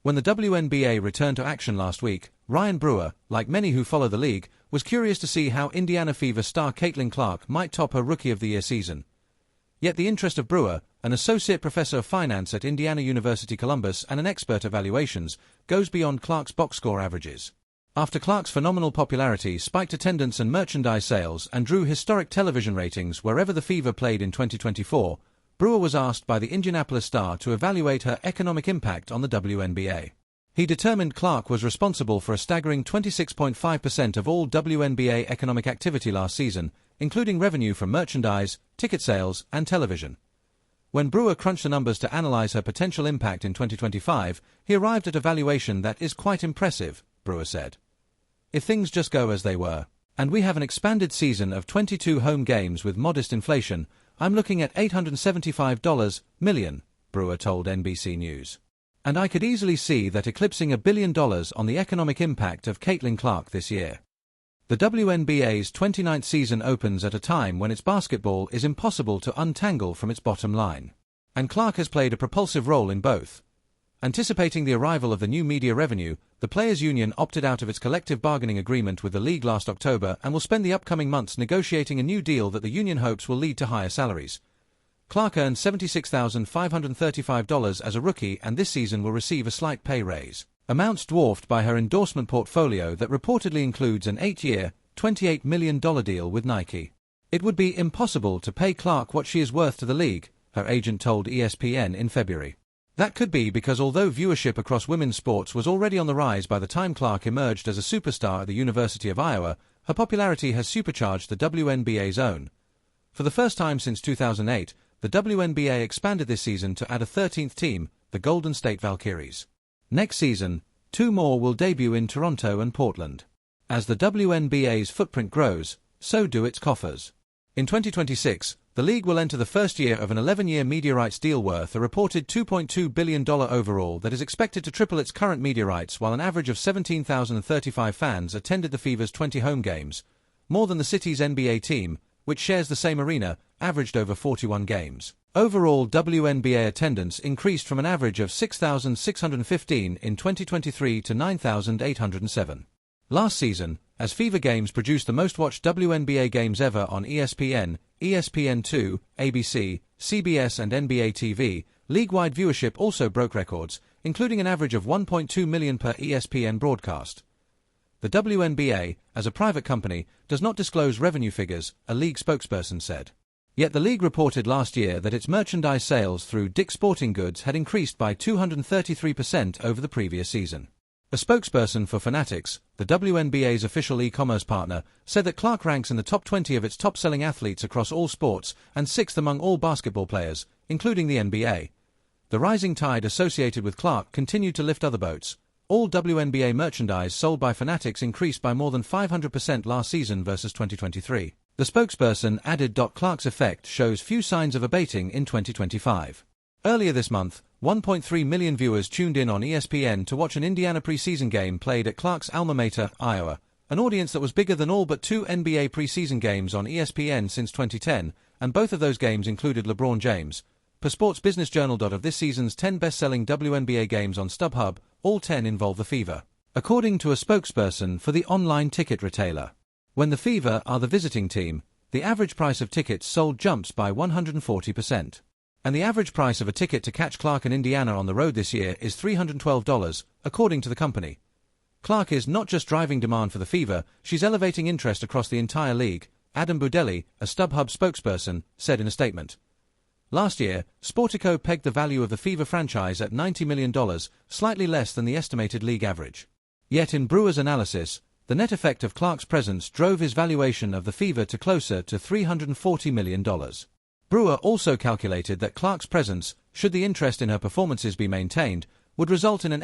When the WNBA returned to action last week, Ryan Brewer, like many who follow the league, was curious to see how Indiana Fever star Caitlin Clark might top her Rookie of the Year season. Yet the interest of Brewer, an associate professor of finance at Indiana University Columbus and an expert at valuations, goes beyond Clark's box score averages. After Clark's phenomenal popularity spiked attendance and merchandise sales and drew historic television ratings wherever the Fever played in 2024, Brewer was asked by the Indianapolis Star to evaluate her economic impact on the WNBA. He determined Clark was responsible for a staggering 26.5% of all WNBA economic activity last season, including revenue from merchandise, ticket sales, and television. When Brewer crunched the numbers to analyze her potential impact in 2025, he arrived at a valuation that is quite impressive, Brewer said. If things just go as they were, and we have an expanded season of 22 home games with modest inflation, I'm looking at $875 million, Brewer told NBC News. And I could easily see that eclipsing $1 billion on the economic impact of Caitlin Clark this year. The WNBA's 29th season opens at a time when its basketball is impossible to untangle from its bottom line. And Clark has played a propulsive role in both. Anticipating the arrival of the new media revenue, the Players' Union opted out of its collective bargaining agreement with the league last October and will spend the upcoming months negotiating a new deal that the union hopes will lead to higher salaries. Clark earned $76,535 as a rookie and this season will receive a slight pay raise, amounts dwarfed by her endorsement portfolio that reportedly includes an 8-year, $28 million deal with Nike. It would be impossible to pay Clark what she is worth to the league, her agent told ESPN in February. That could be because although viewership across women's sports was already on the rise by the time Clark emerged as a superstar at the University of Iowa, her popularity has supercharged the WNBA's own. For the first time since 2008, the WNBA expanded this season to add a 13th team, the Golden State Valkyries. Next season, 2 more will debut in Toronto and Portland. As the WNBA's footprint grows, so do its coffers. In 2026, the league will enter the first year of an 11-year media rights deal worth a reported $2.2 billion overall that is expected to triple its current media rights while an average of 17,035 fans attended the Fever's 20 home games, more than the city's NBA team, which shares the same arena, averaged over 41 games. Overall WNBA attendance increased from an average of 6,615 in 2023 to 9,807. Last season, as Fever games produced the most-watched WNBA games ever on ESPN, ESPN2, ABC, CBS and NBA TV, league-wide viewership also broke records, including an average of 1.2 million per ESPN broadcast. The WNBA, as a private company, does not disclose revenue figures, a league spokesperson said. Yet the league reported last year that its merchandise sales through Dick's Sporting Goods had increased by 233% over the previous season. A spokesperson for Fanatics, the WNBA's official e-commerce partner, said that Clark ranks in the top 20 of its top-selling athletes across all sports and 6th among all basketball players, including the NBA. The rising tide associated with Clark continued to lift other boats. All WNBA merchandise sold by Fanatics increased by more than 500% last season versus 2023. The spokesperson added, Clark's effect shows few signs of abating in 2025. Earlier this month, 1.3 million viewers tuned in on ESPN to watch an Indiana preseason game played at Clark's alma mater, Iowa, an audience that was bigger than all but 2 NBA preseason games on ESPN since 2010, and both of those games included LeBron James. Per Sports Business Journal. Of this season's 10 best-selling WNBA games on StubHub, all 10 involve the Fever, according to a spokesperson for the online ticket retailer. When the Fever are the visiting team, the average price of tickets sold jumps by 140%. And the average price of a ticket to catch Clark in Indiana on the road this year is $312, according to the company. Clark is not just driving demand for the Fever, she's elevating interest across the entire league, Adam Budelli, a StubHub spokesperson, said in a statement. Last year, Sportico pegged the value of the Fever franchise at $90 million, slightly less than the estimated league average. Yet in Brewer's analysis, the net effect of Clark's presence drove his valuation of the Fever to closer to $340 million. Brewer also calculated that Clark's presence, should the interest in her performances be maintained, would result in an